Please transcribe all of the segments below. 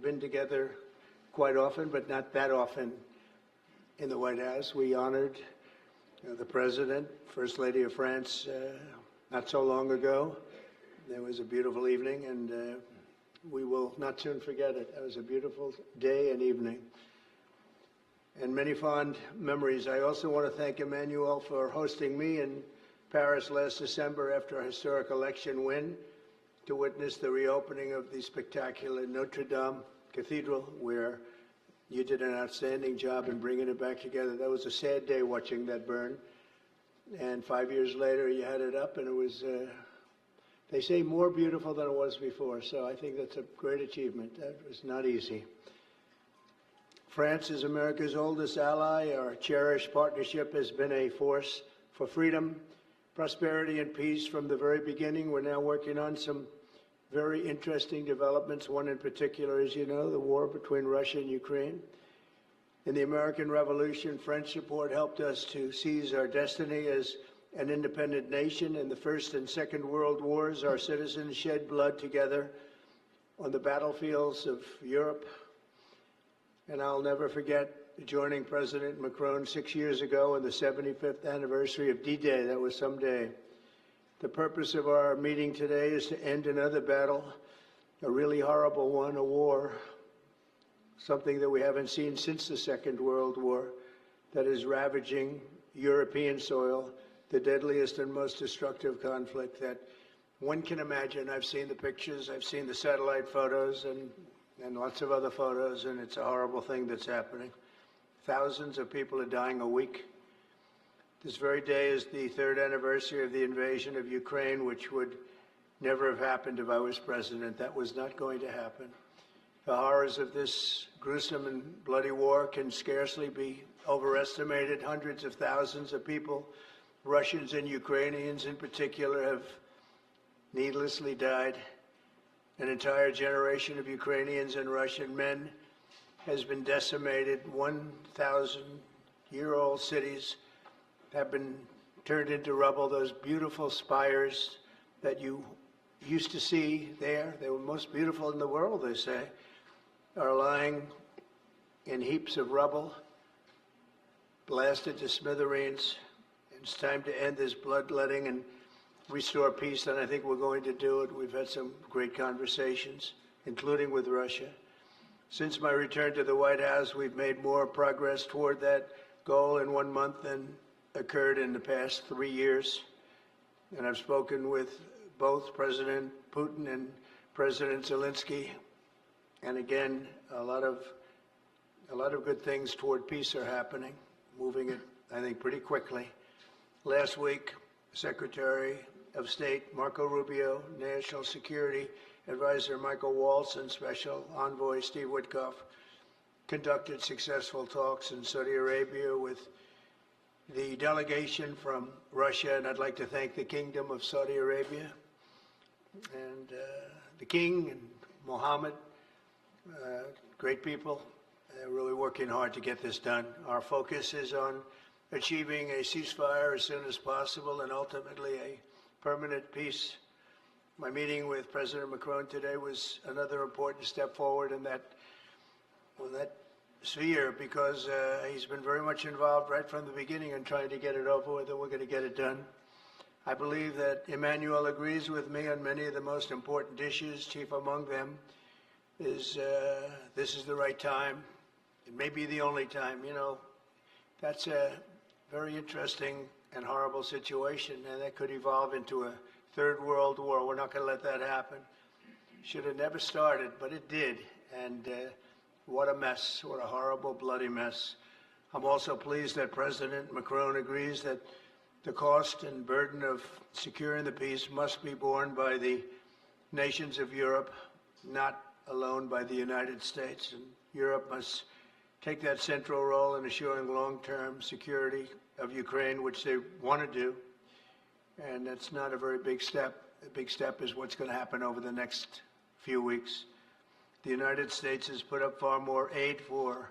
been together quite often, but not that often in the White House. We honored the President, First Lady of France, not so long ago. There was a beautiful evening, and we will not soon forget it. It was a beautiful day and evening, and many fond memories. I also want to thank Emmanuel for hosting me in Paris last December after a historic election win to witness the reopening of the spectacular Notre Dame Cathedral, where you did an outstanding job in bringing it back together. That was a sad day watching that burn. And 5 years later, you had it up, and it was, they say, more beautiful than it was before. So I think that's a great achievement. That was not easy. France is America's oldest ally. Our cherished partnership has been a force for freedom, prosperity, and peace from the very beginning. We're now working on some very interesting developments. One in particular, as you know, the war between Russia and Ukraine. In the American Revolution, French support helped us to seize our destiny as an independent nation. In the First and Second World Wars, our citizens shed blood together on the battlefields of Europe. And I'll never forget joining President Macron 6 years ago on the 75th anniversary of D-Day. That was some day. The purpose of our meeting today is to end another battle, a really horrible one, a war, something that we haven't seen since the Second World War, that is ravaging European soil, the deadliest and most destructive conflict that one can imagine. I've seen the pictures, I've seen the satellite photos and lots of other photos, and it's a horrible thing that's happening. Thousands of people are dying a week. This very day is the third anniversary of the invasion of Ukraine, which would never have happened if I was president. That was not going to happen. The horrors of this gruesome and bloody war can scarcely be overestimated. Hundreds of thousands of people, Russians and Ukrainians in particular, have needlessly died. An entire generation of Ukrainians and Russian men has been decimated. 1,000-year-old cities have been turned into rubble. Those beautiful spires that you used to see there, they were most beautiful in the world, they say, are lying in heaps of rubble, blasted to smithereens. It's time to end this bloodletting and restore peace, and I think we're going to do it. We've had some great conversations, including with Russia. Since my return to the White House, we've made more progress toward that goal in 1 month than occurred in the past 3 years. And I've spoken with both President Putin and President Zelensky. And again, a lot of good things toward peace are happening, moving it, I think, pretty quickly. Last week, Secretary of State Marco Rubio, National Security Advisor Michael Waltz, and Special Envoy Steve Witkoff conducted successful talks in Saudi Arabia with the delegation from Russia, and I'd like to thank the Kingdom of Saudi Arabia and the King and Mohammed, great people. They're really working hard to get this done. Our focus is on achieving a ceasefire as soon as possible and ultimately a permanent peace. My meeting with President Macron today was another important step forward in that sphere, because he's been very much involved right from the beginning in trying to get it over with, and we're going to get it done. I believe that Emmanuel agrees with me on many of the most important issues. Chief among them is this is the right time. It may be the only time. You know, that's a very interesting and horrible situation, and that could evolve into a third world war. We're not going to let that happen. Should have never started, but it did. And what a mess, what a horrible, bloody mess. I'm also pleased that President Macron agrees that the cost and burden of securing the peace must be borne by the nations of Europe, not alone by the United States. And Europe must take that central role in assuring long-term security of Ukraine, which they want to do. And that's not a very big step. The big step is what's going to happen over the next few weeks. The United States has put up far more aid for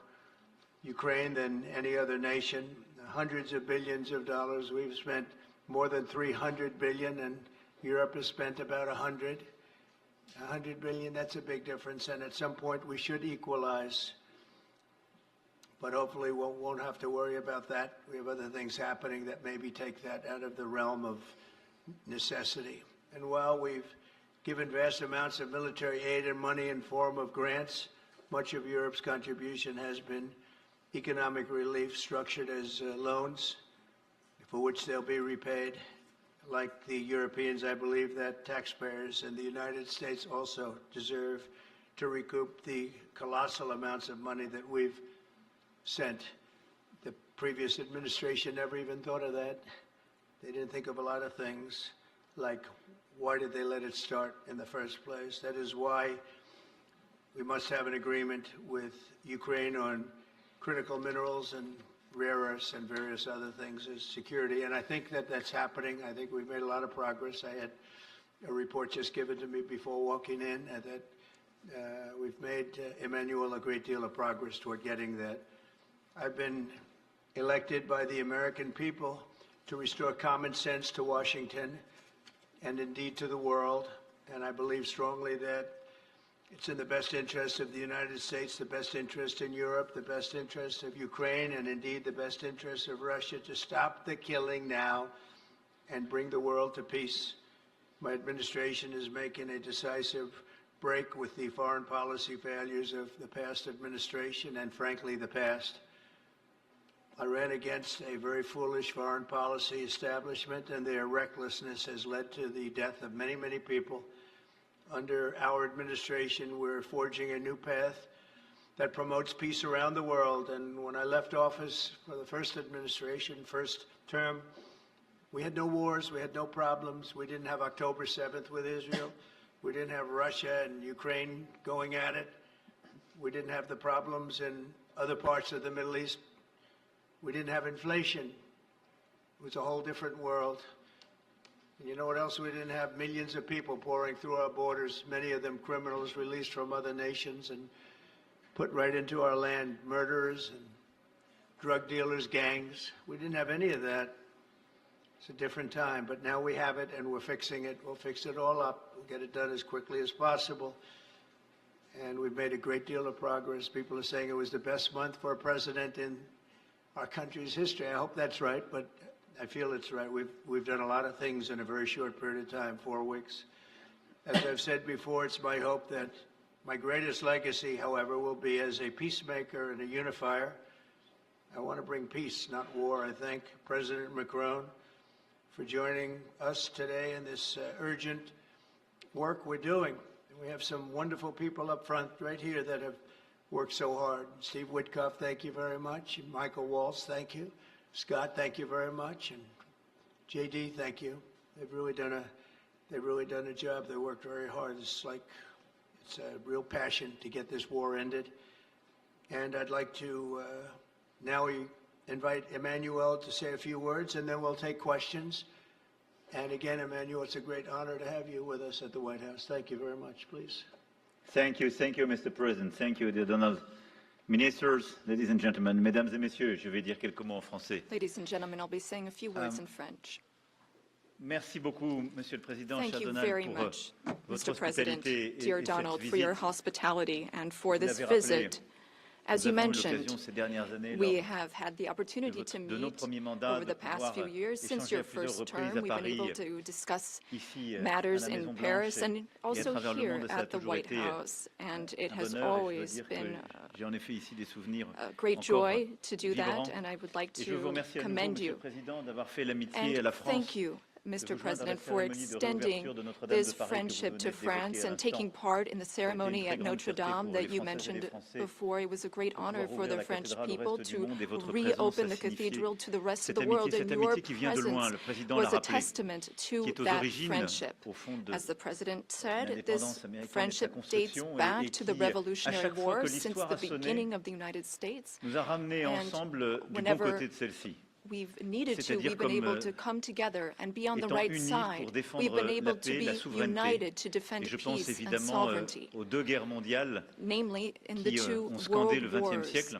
Ukraine than any other nation. Hundreds of billions of dollars. We've spent more than $300 billion, and Europe has spent about $100. 100 billion, that's a big difference, and at some point we should equalize. But hopefully we won't have to worry about that. We have other things happening that maybe take that out of the realm of necessity. And while we've given vast amounts of military aid and money in form of grants, much of Europe's contribution has been economic relief structured as loans for which they'll be repaid. Like the Europeans, I believe that taxpayers in the United States also deserve to recoup the colossal amounts of money that we've sent. The previous administration never even thought of that. They didn't think of a lot of things, like why did they let it start in the first place? That is why we must have an agreement with Ukraine on critical minerals and rare earths and various other things as security. And I think that that's happening. I think we've made a lot of progress. I had a report just given to me before walking in that we've made, Emmanuel, a great deal of progress toward getting that. I've been elected by the American people to restore common sense to Washington and indeed to the world. And I believe strongly that it's in the best interest of the United States, the best interest in Europe, the best interest of Ukraine, and indeed the best interest of Russia to stop the killing now and bring the world to peace. My administration is making a decisive break with the foreign policy failures of the past administration and, frankly, the past. I ran against a very foolish foreign policy establishment, and their recklessness has led to the death of many, many people. Under our administration, we're forging a new path that promotes peace around the world. And when I left office for the first administration, first term, we had no wars, we had no problems. We didn't have October 7th with Israel. We didn't have Russia and Ukraine going at it. We didn't have the problems in other parts of the Middle East. We didn't have inflation. It was a whole different world. And you know what else we didn't have? Millions of people pouring through our borders, many of them criminals released from other nations and put right into our land, murderers and drug dealers, gangs. We didn't have any of that. It's a different time, but now we have it and we're fixing it. We'll fix it all up. We'll get it done as quickly as possible. And we've made a great deal of progress. People are saying it was the best month for a president in our country's history. I hope that's right, but I feel it's right. We've done a lot of things in a very short period of time, 4 weeks. As I've said before, it's my hope that my greatest legacy, however, will be as a peacemaker and a unifier. I want to bring peace, not war. I thank President Macron for joining us today in this urgent work we're doing. And we have some wonderful people up front right here that have worked so hard. Steve Witkoff, thank you very much. And Michael Waltz, thank you. Scott, thank you very much. And JD, thank you. They've really done a job. They worked very hard. It's a real passion to get this war ended. And I'd like to now invite Emmanuel to say a few words, and then we'll take questions. And again, Emmanuel, it's a great honor to have you with us at the White House. Thank you very much, please. Thank you, Mr. President. Thank you, dear Donald. Ministers, ladies and gentlemen, mesdames et messieurs, je vais dire quelques mots en français. Ladies and gentlemen, I'll be saying a few words in French. Merci beaucoup, Monsieur le Président, Thank cher you Donald, very pour much, votre Mr. President, hospitalité dear et Donald, cette for your visite. hospitality and for Vous this l'avez rappelé, visit. As you nous avons eu mentioned, l'occasion ces dernières années, we lors have had the opportunity to de nos meet premiers mandats, over the de past pouvoir few years. Since échanger your à plusieurs first reprises term, à we've been able Paris, to discuss ici, à matters la in Maison Paris Blanche, and et à also travers le here monde, ça a at the toujours White été House. And it un has bonheur, et je dois always dire que been j'ai en effet ici des souvenirs a great encore joy to do vibrants. that, and I would like Et je vous to remercie à nouveau, commend Monsieur you. le Président, d'avoir fait l'amitié à la And France. thank you, Mr. President, for extending this friendship to France and taking part in the ceremony at Notre Dame that you mentioned before. It was a great honor for the French people to reopen the cathedral to the rest of the world, and your presence was a testament to that friendship. As the President said, this friendship dates back to the Revolutionary War since the beginning of the United States. Nous a ramenés ensemble du bon whenever côté de celle-ci. We've needed to, we've been able to come together and be on the right side. We've been able to be united to defend peace and sovereignty, aux deux guerres mondiales namely in the qui two ont scandé world le XXe wars siècle.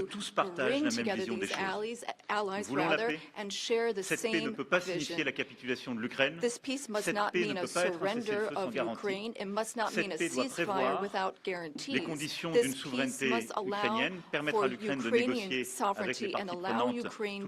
to tous partagent bring la même together vision des these choses. allies Nous voulons la rather, paix. and share the Cette paix ne same peut pas signifier vision. la capitulation de l'Ukraine. This peace must Cette not paix mean ne a peut pas être un surrender cessez-le-feu sans of garantie. Ukraine. It must not Cette mean a paix doit ceasefire prévoir without les guarantees. conditions This d'une peace souveraineté must allow ukrainienne, permettre for à l'Ukraine de Ukrainian négocier avec les sovereignty and parties allow prenantes Ukraine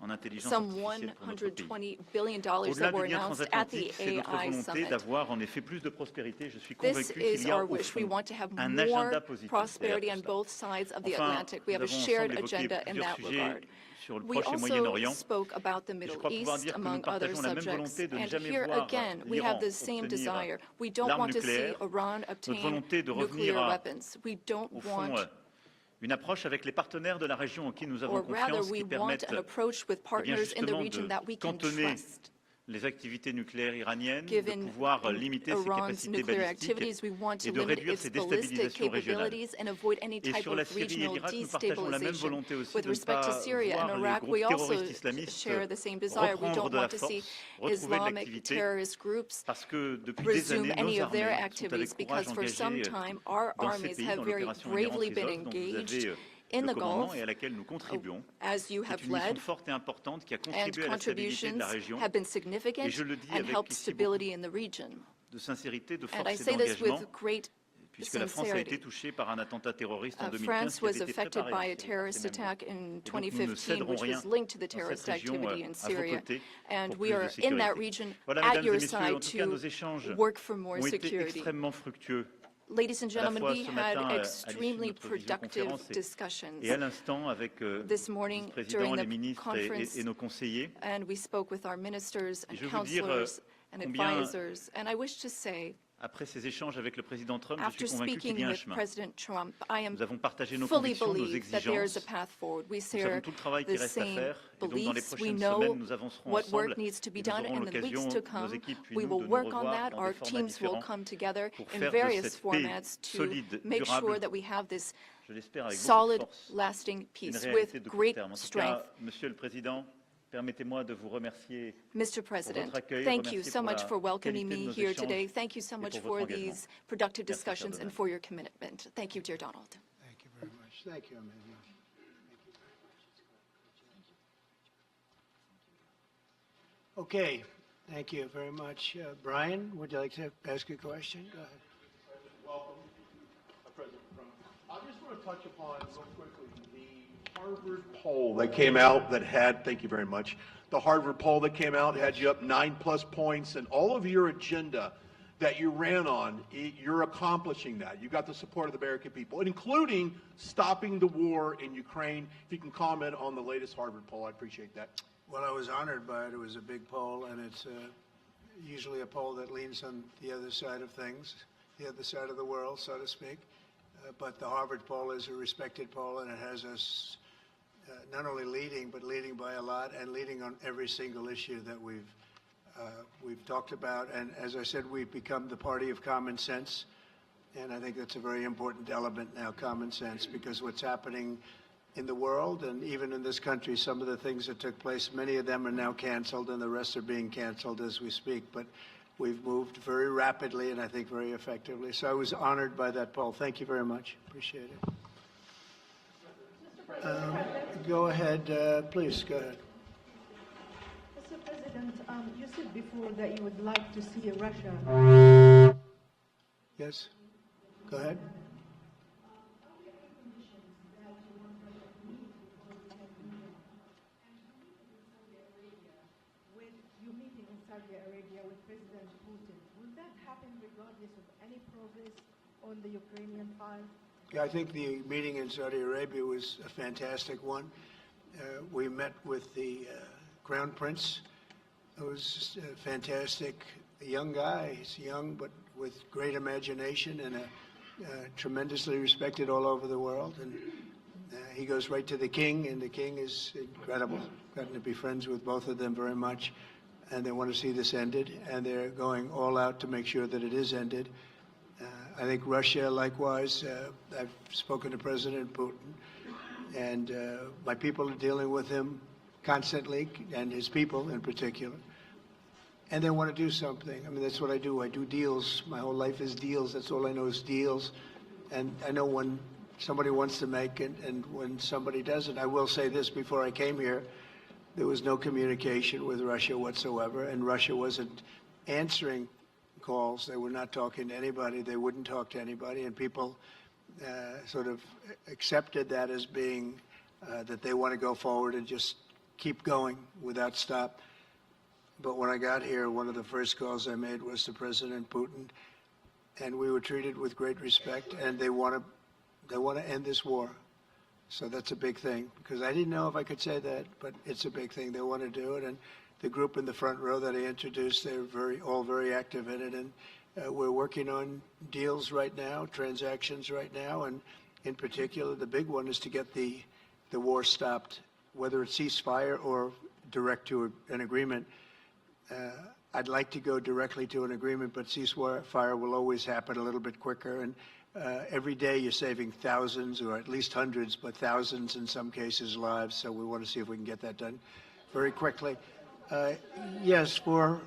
en intelligence some artificielle pour notre pays. $120 billion Au-delà that were du lien announced at the transatlantique, c'est notre AI volonté summit. d'avoir en effet plus de prospérité. Je suis This convaincu qu'il is y a our au wish. We fond want to have un more agenda positif prosperity derrière on tout cela. both sides of the Enfin, Atlantic. We have a nous avons shared ensemble évoqué agenda in plusieurs that sujets regard. sur le We Proche et also Moyen-Orient. spoke about the Je Middle crois pouvoir East, dire que nous among other partageons la même subjects. volonté de ne And jamais here voir again, we l'Iran have the same obtenir desire. We don't l'arme want to see nucléaire, Iran notre obtain volonté de revenir nuclear à, weapons. We don't au fond, want, une approche avec les partenaires de la région en qui nous avons or rather, confiance, we qui want permettent an approach with partners in the justement region de that we can cantonner trust. les activités nucléaires iraniennes, de Given pouvoir limiter ses Iran's capacités nuclear balistiques activities, we want to et de limit réduire its ses ballistic déstabilisations régionales. capabilities and avoid any Et type sur la of Syrie et regional l'Irak, nous partageons la même destabilization. volonté aussi With de ne respect to pas Syria and voir les Iraq, groupes we also terroristes islamistes share the same desire. We reprendre don't de la want to see force, retrouver de Islamic l'activité, terrorist groups parce que depuis des resume années, nos any of their armées sont activities avec courage because for some engagées time our dans ces armies pays, have dans very l'opération bravely been Iran-Trizov, dont vous engaged avez in le the commandement Gulf, et à laquelle nous contribuons. as you C'est have une mission led, forte et importante qui a and contribué à la stabilité de contributions la région. have been Et significant je le dis and avec helped ici stability in the region. de sincérité, de And I force et say this d'engagement, with great puisque la France a été sincerity. touchée par un attentat terroriste en 2015 France qui was avait été affected préparé by en a Syrie par terrorist ces mêmes attack groupes. in Et donc, nous ne 2015, céderons which rien was linked to the dans cette terrorist région activity in à vos Syria. côtés And pour we plus de are in sécurité. that region Voilà, at mesdames et your messieurs, en side tout cas, nos to échanges work for more ont été security. extrêmement fructueux. Ladies and À la gentlemen, fois we ce had matin à l'issue de extremely notre productive visioconférence discussions et à l'instant avec le this morning vice-président, during les the ministres conference, et nos conseillers. and we spoke with our ministers and Et je veux dire, counselors and combien advisors. And I wish to say, Après ces échanges avec le président Trump, je after suis convaincu qu'il speaking y a un with chemin. President Trump, I am Nous avons partagé nos fully convictions, nos believe that there is a exigences. path forward. We Nous savons share tout le travail the qui reste à same faire. Et donc, dans les beliefs. We prochaines know semaines, nous avancerons what ensemble. work needs to be Et nous done aurons in the l'occasion, weeks to nos come. équipes puis We nous, will de nous work on revoir that. dans Our des formats teams will différents come together pour in faire de various cette paix formats to solide, make durable, sure that we have this je l'espère avec beaucoup solid, de force, lasting une peace réalité with de court great terme. En tout strength. cas, Monsieur le Président, permettez-moi de vous remercier Mr. President, votre accueil, thank you remercier so pour much la for welcoming qualité de me nos here échanges today. Thank you so et much pour votre for engagement. these productive Merci, cher discussions and Donald. for your commitment. Thank you, dear Donald. Thank you very much. Thank you, Emmanuel. Okay, thank you very much. Brian, would you like to ask a question? Go ahead. Welcome, President Trump. I just want to touch upon real quickly the Harvard poll that came out that had, thank you very much, the Harvard poll that came out had you up 9+ points, and all of your agenda that you ran on, you're accomplishing that. You got the support of the American people, including stopping the war in Ukraine. If you can comment on the latest Harvard poll, I appreciate that. Well, I was honored by it. It was a big poll, and it's usually a poll that leans on the other side of things, the other side of the world, so to speak. But the Harvard poll is a respected poll, and it has us not only leading, but leading by a lot, and leading on every single issue that we've talked about. And as I said, we've become the party of common sense, and I think that's a very important element now, common sense, because what's happening in the world and even in this country, some of the things that took place, many of them are now canceled, and the rest are being canceled as we speak. But we've moved very rapidly and I think very effectively. So I was honored by that poll. Thank you very much. Appreciate it. Go ahead, please. Go ahead. Mr. President, you said before that you would like to see Russia. Yes. Go ahead. With you meeting in Saudi Arabia with President Putin, will that happen regardless of any progress on the Ukrainian file? Yeah, I think the meeting in Saudi Arabia was a fantastic one. We met with the Crown Prince. It was fantastic. A young guy. He's young, but with great imagination and tremendously respected all over the world. And he goes right to the king, and the king is incredible. Gotten to be friends with both of them very much, and they want to see this ended, and they're going all out to make sure that it is ended. I think Russia, likewise, I've spoken to President Putin, and my people are dealing with him constantly, and his people in particular. And they want to do something. I mean, that's what I do. I do deals. My whole life is deals. That's all I know is deals. And I know when somebody wants to make it and when somebody doesn't. I will say this, before I came here, there was no communication with Russia whatsoever, and Russia wasn't answering calls. They were not talking to anybody. They wouldn't talk to anybody, and people sort of accepted that as being that they want to go forward and just keep going without stop. But when I got here, one of the first calls I made was to President Putin, and we were treated with great respect, and they want to end this war. So that's a big thing, because I didn't know if I could say that, but it's a big thing. They want to do it, and the group in the front row that I introduced, they're all very active in it, and we're working on deals right now, transactions right now, and in particular, the big one is to get the war stopped, whether it's ceasefire or direct to an agreement. I'd like to go directly to an agreement, but ceasefire will always happen a little bit quicker. And every day you're saving thousands, or at least hundreds, but thousands in some cases lives. So we want to see if we can get that done very quickly. Yes, for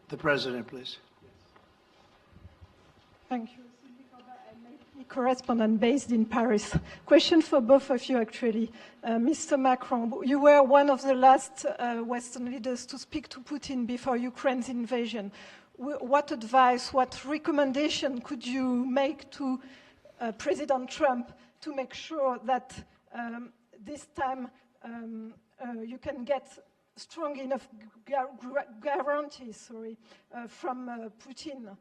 the President, please. Thank you. Correspondent based in Paris. Question for both of you, actually. Mr. Macron, you were one of the last Western leaders to speak to Putin before Ukraine's invasion. What advice, what recommendation could you make to President Trump to make sure that this time you can get strong enough guarantees from Putin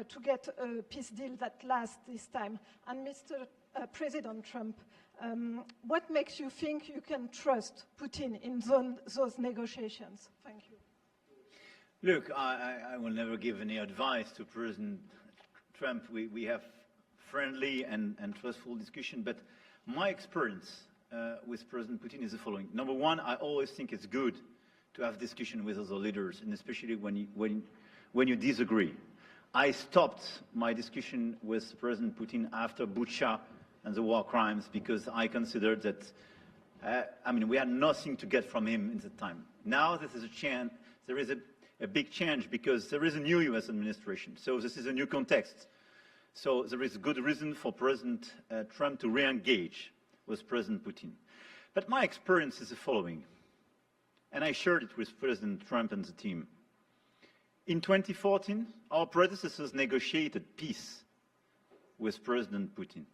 to get a peace deal that lasts this time? And Mr. President Trump, what makes you think you can trust Putin in those negotiations? Thank you. Look, I will never give any advice to President Trump. We have friendly and trustful discussion, but my experience with President Putin is the following. Number one, I always think it's good to have discussion with other leaders, and especially when you disagree. I stopped my discussion with President Putin after Bucha and the war crimes because I considered that, we had nothing to get from him in the time. Now there is a big change because there is a new US administration. So this is a new context. So there is good reason for President Trump to re-engage with President Putin. But my experience is the following, and I shared it with President Trump and the team. In 2014, our predecessors negotiated peace with President Putin.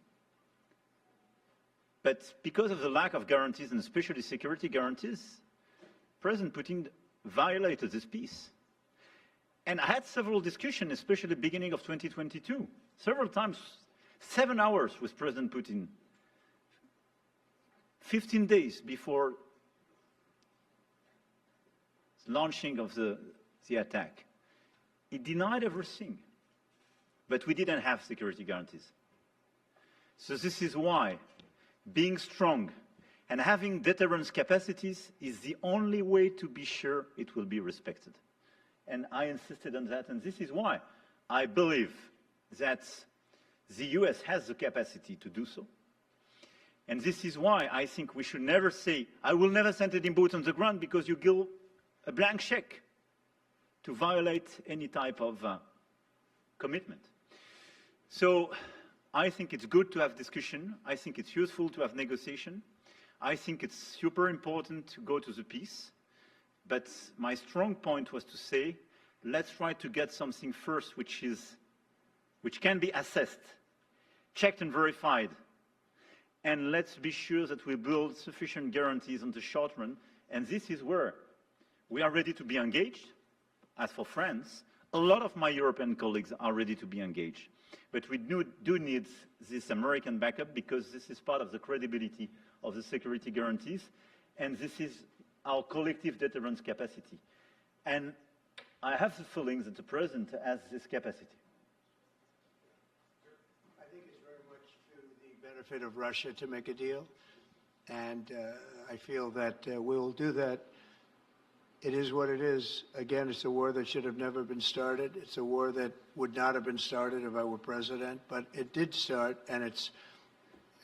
But because of the lack of guarantees, and especially security guarantees, President Putin violated this peace. And I had several discussions, especially at the beginning of 2022, several times, 7 hours with President Putin, 15 days before the launching of the attack. He denied everything, but we didn't have security guarantees. So this is why being strong and having deterrence capacities is the only way to be sure it will be respected. And I insisted on that, and this is why I believe that the US has the capacity to do so. And this is why I think we should never say, I will never send any boots on the ground, because you give a blank check to violate any type of commitment. So I think it's good to have discussion. I think it's useful to have negotiation. I think it's super important to go to the peace. But my strong point was to say, let's try to get something first which can be assessed, checked and verified. And let's be sure that we build sufficient guarantees on the short run. And this is where we are ready to be engaged. As for France, a lot of my European colleagues are ready to be engaged. But we do need this American backup, because this is part of the credibility of the security guarantees, and this is our collective deterrence capacity. And I have the feeling that the President has this capacity. I think it's very much to the benefit of Russia to make a deal, and I feel that we'll do that. It is what it is. Again, it's a war that should have never been started. It's a war that would not have been started if I were president, but it did start, and it's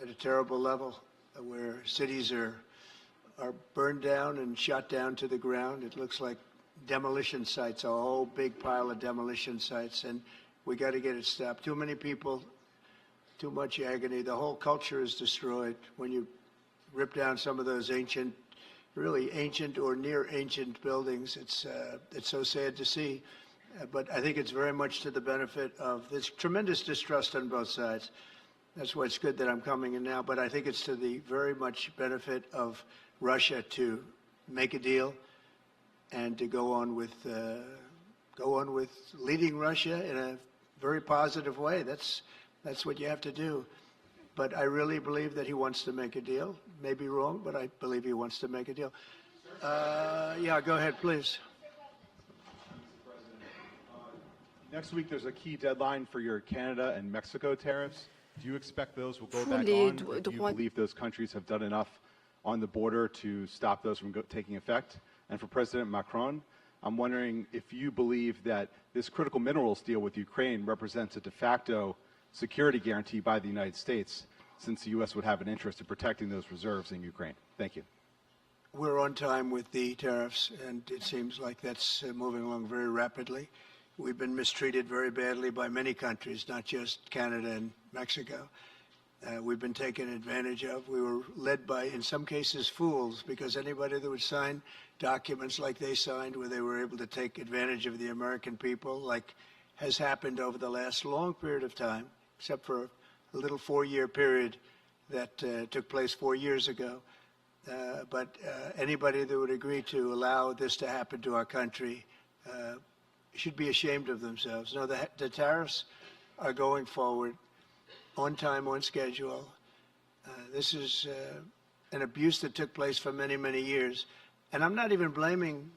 at a terrible level where cities are burned down and shot down to the ground. It looks like demolition sites, a whole big pile of demolition sites, and we got to get it stopped. Too many people, too much agony. The whole culture is destroyed when you rip down some of those really ancient or near ancient buildings. It's so sad to see, but I think it's very much to the benefit of this tremendous distrust on both sides. That's why it's good that I'm coming in now, but I think it's to the very much benefit of Russia to make a deal and to go on with leading Russia in a very positive way. That's what you have to do. But I really believe that he wants to make a deal. Maybe wrong, but I believe he wants to make a deal. Yeah, go ahead, please. Next week, there's a key deadline for your Canada and Mexico tariffs. Do you expect those will go back on? Or do you believe those countries have done enough on the border to stop those from taking effect? And for President Macron, I'm wondering if you believe that this critical minerals deal with Ukraine represents a de facto security guarantee by the United States, since the U.S. would have an interest in protecting those reserves in Ukraine. Thank you. We're on time with the tariffs, and it seems like that's moving along very rapidly. We've been mistreated very badly by many countries, not just Canada and Mexico. We've been taken advantage of. We were led by, in some cases, fools, because anybody that would sign documents like they signed, where they were able to take advantage of the American people, like has happened over the last long period of time, except for a little 4-year period that took place 4 years ago. But anybody that would agree to allow this to happen to our country should be ashamed of themselves. No, the tariffs are going forward on time, on schedule. This is an abuse that took place for many, many years. And I'm not even blaming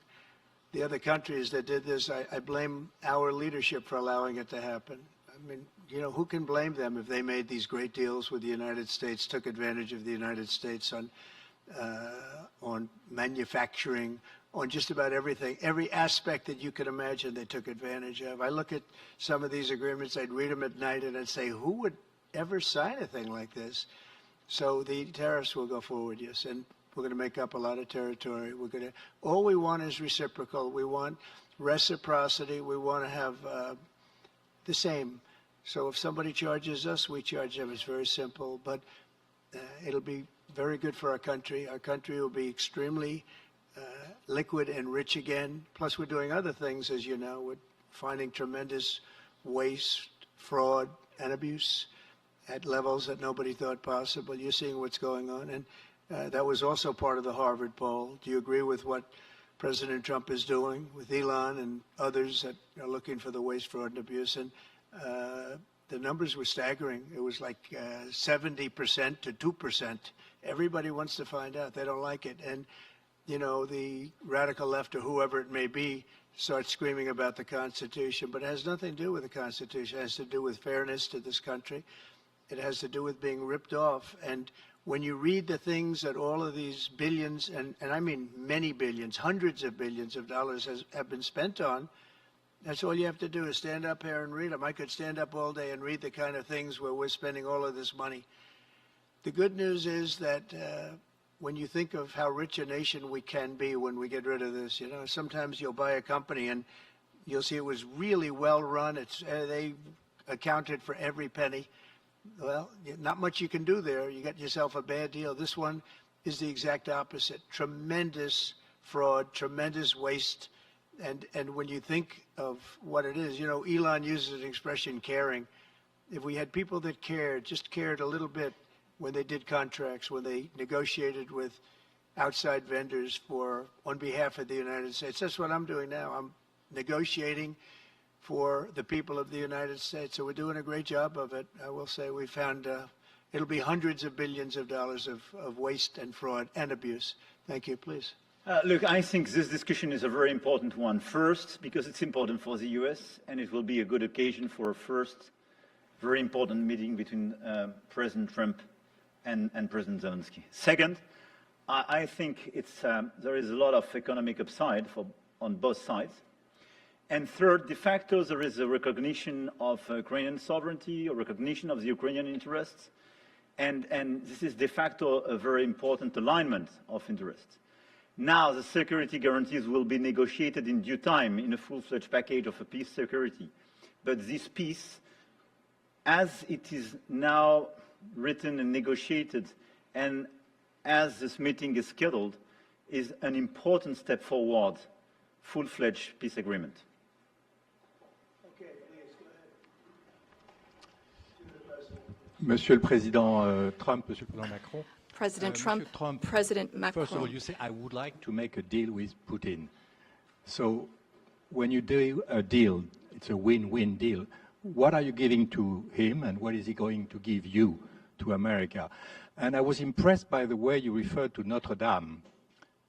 the other countries that did this. I blame our leadership for allowing it to happen. I mean, you know, who can blame them if they made these great deals with the United States, took advantage of the United States on manufacturing, on just about everything, every aspect that you could imagine they took advantage of. I look at some of these agreements, I'd read them at night, and I'd say, who would ever sign a thing like this? So the tariffs will go forward, yes, and we're going to make up a lot of territory. All we want is reciprocal. We want reciprocity. We want to have the same. So if somebody charges us, we charge them. It's very simple, but it'll be very good for our country. Our country will be extremely liquid and rich again. Plus, we're doing other things, as you know. We're finding tremendous waste, fraud, and abuse at levels that nobody thought possible. You're seeing what's going on. And that was also part of the Harvard poll. Do you agree with what President Trump is doing with Elon and others that are looking for the waste, fraud, and abuse? And the numbers were staggering. It was like 70% to 2%. Everybody wants to find out. They don't like it. And you know, the radical left or whoever it may be starts screaming about the Constitution, but it has nothing to do with the Constitution. It has to do with fairness to this country. It has to do with being ripped off. And when you read the things that all of these billions, and I mean many billions, hundreds of billions of dollars have been spent on, that's all you have to do is stand up here and read them. I could stand up all day and read the kind of things where we're spending all of this money. The good news is that when you think of how rich a nation we can be when we get rid of this, you know, sometimes you'll buy a company and you'll see it was really well run. They accounted for every penny. Well, not much you can do there. You got yourself a bad deal. This one is the exact opposite. Tremendous fraud, tremendous waste. And when you think of what it is, you know, Elon uses an expression, caring. If we had people that cared, just cared a little bit, when they did contracts, when they negotiated with outside vendors on behalf of the United States. That's what I'm doing now. I'm negotiating for the people of the United States. So we're doing a great job of it. I will say we found it'll be hundreds of billions of dollars of waste and fraud and abuse. Thank you. Please. Look, I think this discussion is a very important one. First, because it's important for the US, and it will be a good occasion for a first very important meeting between President Trump and President Zelensky. Second, I think there is a lot of economic upside on both sides. And third, de facto, there is a recognition of Ukrainian sovereignty, a recognition of the Ukrainian interests, and this is de facto a very important alignment of interests. Now, the security guarantees will be negotiated in due time in a full-fledged package of a peace security. But this peace, as it is now written and negotiated, and as this meeting is scheduled, is an important step forward, full-fledged peace agreement. Okay, please, go ahead. Monsieur le Président Trump, Monsieur le Président Macron. President Trump, President Macron. First of all, you say, I would like to make a deal with Putin. So when you do a deal, it's a win-win deal. What are you giving to him, and what is he going to give you, to America? And I was impressed by the way you referred to Notre Dame,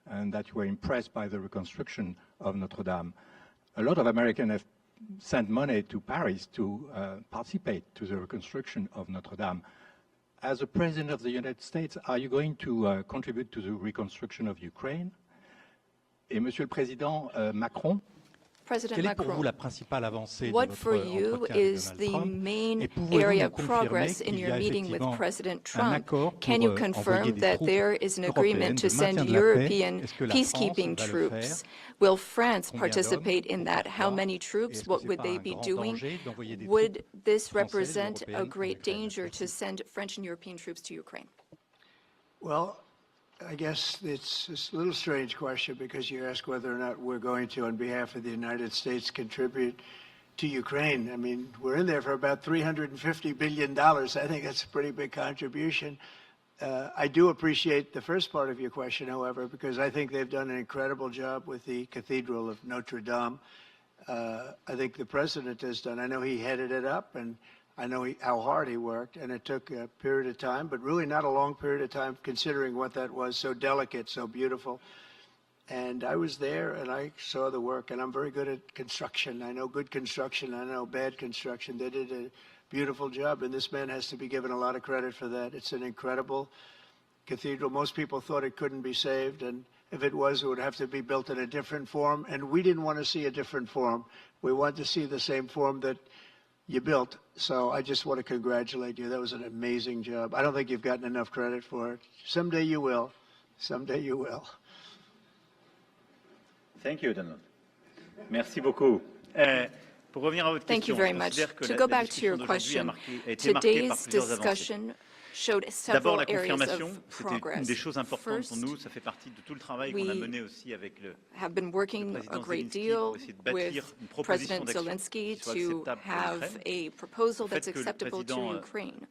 and that you were impressed by the reconstruction of Notre Dame. A lot of Americans have sent money to Paris to participate to the reconstruction of Notre Dame. As a President of the United States, are you going to contribute to the reconstruction of Ukraine? Et Monsieur le Président Macron, President quelle est pour vous Macron, la principale avancée de what votre for you entretien avec is Donald the Trump? main Et pouvez-vous area nous of confirmer progress in qu'il y your a meeting with effectivement President un Trump? accord Can you pour envoyer confirm des that troupes there is an agreement to européennes de send maintien de la paix? European Est-ce que la peacekeeping France va le troops? faire? Will France Combien participate d'hommes? in that? How Pourquoi? many Et troops? est-ce que What c'est would pas they un be grand doing? danger d'envoyer des Would troupes this françaises ou represent a européennes en great Ukraine? danger to Merci. send French and European troops to Ukraine? Well, I guess it's a little strange question because you ask whether or not we're going to, on behalf of the United States, contribute to Ukraine. I mean, we're in there for about $350 billion. I think that's a pretty big contribution. I do appreciate the first part of your question, however, because I think they've done an incredible job with the Cathedral of Notre Dame. I think the president has done. I know he headed it up, and I know how hard he worked, and it took a period of time, but really not a long period of time considering what that was, so delicate, so beautiful. And I was there, and I saw the work, and I'm very good at construction. I know good construction. I know bad construction. They did a beautiful job, and this man has to be given a lot of credit for that. It's an incredible cathedral. Most people thought it couldn't be saved, and if it was, it would have to be built in a different form, and we didn't want to see a different form. We wanted to see the same form that you built. So I just want to congratulate you. That was an amazing job. I don't think you've gotten enough credit for it. Someday you will. Someday you will. Thank you, Donald. Merci beaucoup. Pour revenir à votre Thank you question, very je much. considère que To la go back to your discussion d'aujourd'hui question, a été marquée par today's plusieurs avancées. discussion showed D'abord, several la areas confirmation, of c'était une progress. des choses importantes pour First, nous. Ça fait partie de tout le travail qu'on a mené aussi avec le have been working a great deal with President Zelensky to have a proposal that's acceptable to Ukraine.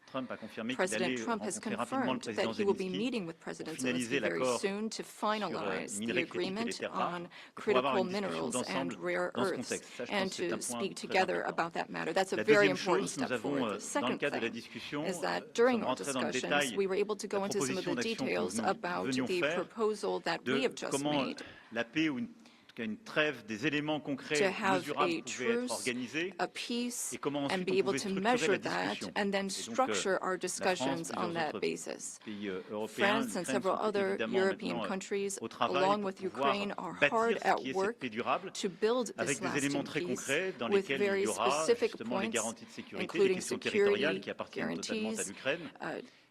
President Trump has confirmed that he will be meeting with President Zelensky very soon to finalize the agreement on critical minerals and rare earths and to speak together about that matter. That's a very important step forward. The second thing is that during our discussions, we were able to go into some of the details about the proposal that we have just made une trêve, des éléments concrets, to have mesurables a pouvaient être truce, organisés a peace, et comment and ensuite be on able pouvait to structurer measure la that discussion. and then Et donc, structure our la discussions France, on plusieurs that autres basis. pays européens, France and l'Ukraine several sont other évidemment European maintenant countries, au travail along pour with pouvoir Ukraine, are bâtir hard ce at qui est cette work paix durable, to build avec this des éléments lasting très peace concrets dans with lesquels il very y aura specific justement les points, garanties de sécurité, les including questions security territoriales qui appartiennent totalement à guarantees, l'Ukraine,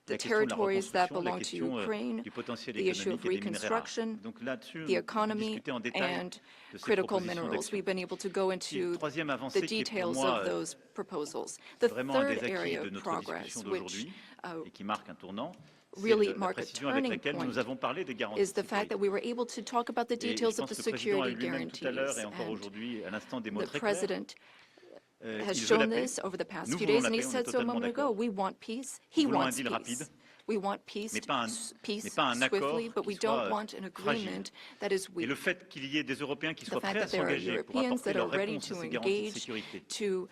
the la question de la territories that reconstruction, la belong to question Ukraine, du potentiel the issue of économique et des minerais rares. reconstruction, Donc là-dessus, the economy, discuter en détail and de ces critical propositions minerals. d'action. We've been able to go into Troisième the avancée qui est pour details moi of those proposals. The vraiment un des third acquis area de of notre progress, discussion which d'aujourd'hui et qui marque un tournant, c'est really la mark a précision avec turning laquelle point, nous avons parlé des garanties is de the fact sécurité. that we were able to talk about the Et je details of pense the que le président a security eu lui-même tout à l'heure guarantees. et encore And aujourd'hui à l'instant des mots the très clairs. president has Il veut la shown paix. this over the past Nous few voulons days, la and he paix, on est said so a totalement moment ago. d'accord. We want peace. Nous He voulons un wants deal rapide, peace. We want peace, mais pas peace un accord swiftly, but we qui soit don't want an fragile. agreement that is Et weak. le fait qu'il y ait des Européens qui The soient fact prêts à that there are s'engager pour Europeans apporter that are leur ready réponse à to ces garanties de engage sécurité. to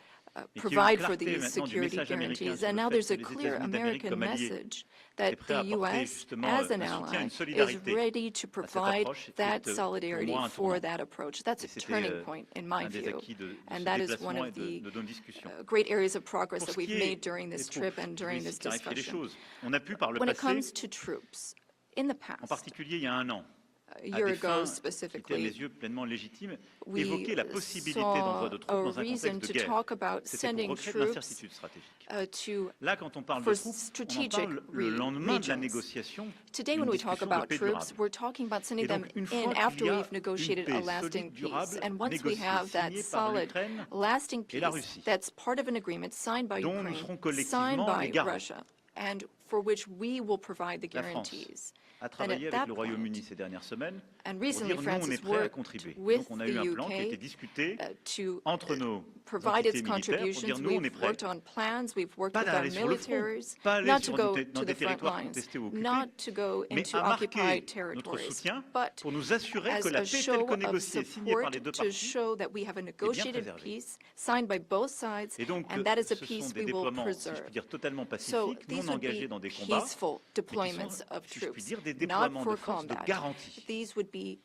Et qu'il y ait une provide for clarté these maintenant du security message américain guarantees. sur And le now fait there's que a les clear États-Unis d'Amérique American comme alliés message est that prêt à the apporter U.S., justement as an un soutien, ally, une is solidarité ready to à cette provide approche qui that est pour solidarity moi un for tournant. that approach. That's a Et c'était turning point, in my un des view. acquis de And ce that is one déplacement et of the de nos discussions. great areas of progress Pour that ce we've qui made est during des this troupes, trip and je vais during ici this clarifier les discussion. choses. On a pu par le When it passé, comes to troops, in the en past, particulier il y a un an, a à year des ago fins qui étaient à mes specifically, yeux pleinement légitimes, we évoquer la possibilité saw d'envoi de troupes a dans un reason contexte de to guerre. talk about C'était pour sending recréer de troops l'incertitude stratégique. to Là, quand on parle de for troupes, on en strategic parle le lendemain de la regions. négociation Today, d'une when we talk discussion de about paix troops, durable. we're talking about sending Et them donc, une in fois after qu'il y a we've negotiated une a paix lasting solide, peace. durable, And once we négociée, have that signée par solid, l'Ukraine lasting et la peace, Russie, that's part of an agreement signed by dont nous serons Ukraine, signed collectivement les by garants. Russia, and for which we will provide the La France. guarantees. a travaillé avec le Royaume-Uni ces dernières semaines and pour recently dire nous, on France est has prêt à worked contribuer. with Donc on a the eu un plan qui a été UK discuté to entre nos provide entités its militaires pour dire contributions. nous, on est We've prêts. worked on plans, we've worked Pas with our d'aller sur le front, militaries, pas aller not to sur go dans to des the front territoires lines, contestés ou occupés, not to go mais into à occupied marquer notre territories, soutien but pour nous assurer as que la a paix telle show que of négociée et signée par support les deux to parties show that we have a negotiated préservée. peace signed by both sides, Et donc, and that is a ce sont peace des we will déploiements, si je preserve. puis dire, totalement So pacifiques, these non would be engagés dans des combats, peaceful mais qui deployments sont, of si je puis troops, dire, des not déploiements de for force de combat. garantie. These would be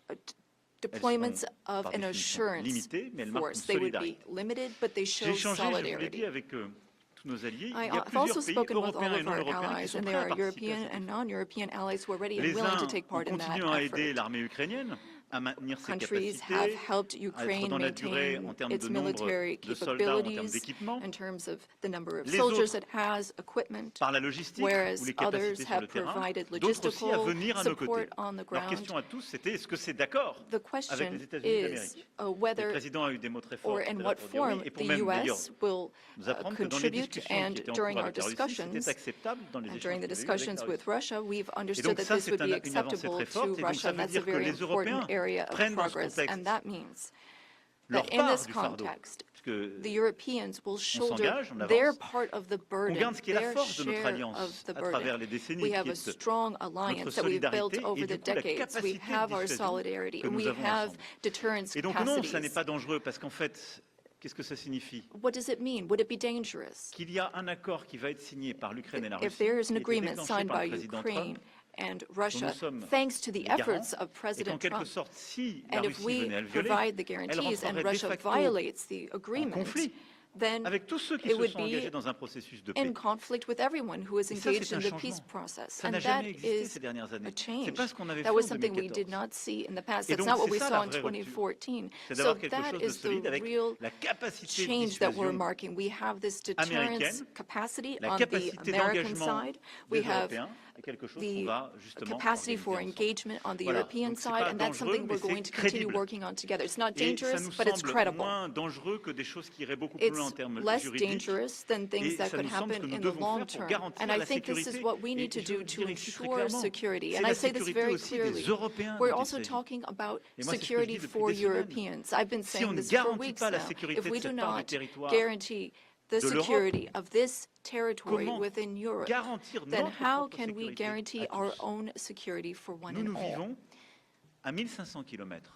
Elles deployments sont, of par an définition, assurance limitées, mais elles marquent force. une They would be solidarité. limited, but they J'ai show échangé, je vous l'ai solidarity. dit, avec tous nos alliés. Il y a I've also plusieurs pays spoken with all européens et of non our européens qui allies, sont and prêts there à are participer à European cet and effort. non-European allies who are ready and Les willing to uns take ont part in that continué à aider effort. l'armée ukrainienne à maintenir ses Countries have capacités, helped à être Ukraine dans la durée en maintain termes its de nombre military de soldats, en termes capabilities d'équipement. in terms of the number of Les soldiers autres it has, equipment, par la logistique ou whereas les others capacités sur have le terrain, provided d'autres aussi à logistical venir à nos côtés. support on the Leur ground. question à tous, c'était est-ce que c'est d'accord The avec question les États-Unis is d'Amérique? Le whether président a eu des mots très forts or tout à in l'heure what pour dire oui, form et pour the même d'ailleurs U.S. will nous apprendre que dans les contribute, discussions and qui étaient en during cours our avec la Russie, c'était discussions, acceptable dans les and échanges during the qu'il y a eu avec discussions la with Russie. Russia, we've Et understood donc that ça, this c'est would be une avancée acceptable très to forte, et donc Russia, ça and veut that's a dire que very les important Européens area of prennent dans ce progress. contexte And that means leur that in part this du fardeau, context, puisque the Europeans will shoulder s'engage, on their avance, part of the on burden, garde ce qui est la their force de notre share alliance of the à travers burden. les décennies, We qui have a est strong alliance that we've built solidarité over et the du coup la decades. We capacité de have our dissuasion solidarity, que and nous we avons have ensemble. deterrence Et donc non, ça n'est capacities. pas dangereux, parce qu'en fait, qu'est-ce que ça signifie? What does it mean? Would it be dangerous? Qu'il y a un accord qui va être signé par l'Ukraine et la Russie, If there is qui an a été agreement déclenché signed par by le président Ukraine Trump, and dont nous Russia, sommes thanks to the les garants, efforts of et qu'en President quelque Trump, sorte, si la and if Russie we venait à le violer, provide the elle guarantees and rentrerait de Russia facto violates the en agreement, conflit then avec tous ceux qui it se would sont engagés be dans un processus de in paix. conflict with everyone who is Et ça, engaged c'est in un the peace changement. process. Ça And n'a that jamais existé is ces dernières années. a change. C'est pas ce qu'on avait That fait was en something we did 2014. not see in the past. Et That's donc, not what c'est we ça, saw la in vraie rupture. 2014. C'est So d'avoir quelque that chose de is the solide avec real la capacité de change that we're dissuasion marking. We have this deterrence américaine, capacity la on the capacité American d'engagement side. des We have Européens, et quelque chose qu'on the va justement capacity for organiser ensemble. engagement on the Voilà. European Donc, c'est side, pas and that's dangereux, something mais we're going c'est to continue crédible. working on together. It's not Et ça dangerous, nous but it's semble credible. moins dangereux que des choses qui iraient beaucoup plus loin en It's termes less juridiques. dangerous than things Et that ça could nous semble happen que nous in the devons long faire pour term. garantir And I la think this is sécurité. what we Et need to je do le to dirai ici très ensure clairement, security. c'est And la I say this sécurité very aussi clearly. des Européens We're dont il also s'agit. talking about Et moi, c'est ce que je security dis depuis for des semaines. Europeans. I've been Si saying on ne this for garantit weeks pas la now. sécurité If de we do cette part du not territoire guarantee the de l'Europe, security of this territory comment within Europe, garantir then notre how propre can we sécurité guarantee à our tous? own security for one Nous, and nous all? vivons à 1500 km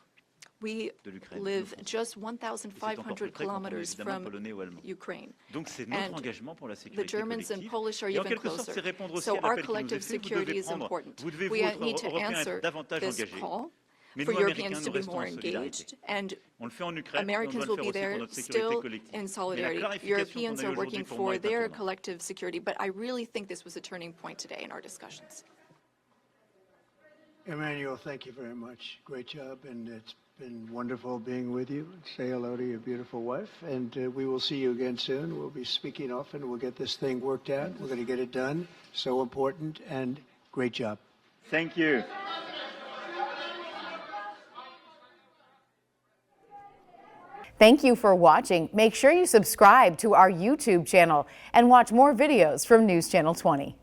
We de l'Ukraine. live de just Et c'est encore plus 1,500 près quand on est kilometers évidemment from polonais ou allemand. Ukraine. Donc c'est notre And engagement pour la The sécurité Germans and collective. Polish are Et en even quelque sorte, closer. c'est répondre aussi So à our l'appel qui nous collective est fait. Vous security devez is prendre, important. vous devez, We vous, need to Européens, answer être davantage this engagés. call Mais for nous, Europeans Américains, to nous be restons more en solidarité. engaged, and On le fait en Ukraine, Americans on doit will le be faire aussi pour there notre sécurité still collective. in Mais la solidarity. clarification Europeans qu'on a are eue working aujourd'hui pour moi for est their importante. collective security, but I really think this was a turning point today in our discussions. Emmanuel, thank you very much. Great job, and it's been wonderful being with you. Say hello to your beautiful wife, and we will see you again soon. We'll be speaking often. We'll get this thing worked out. We're going to get it done. So important, and great job. Thank you. Thank you for watching. Make sure you subscribe to our YouTube channel and watch more videos from News Channel 20.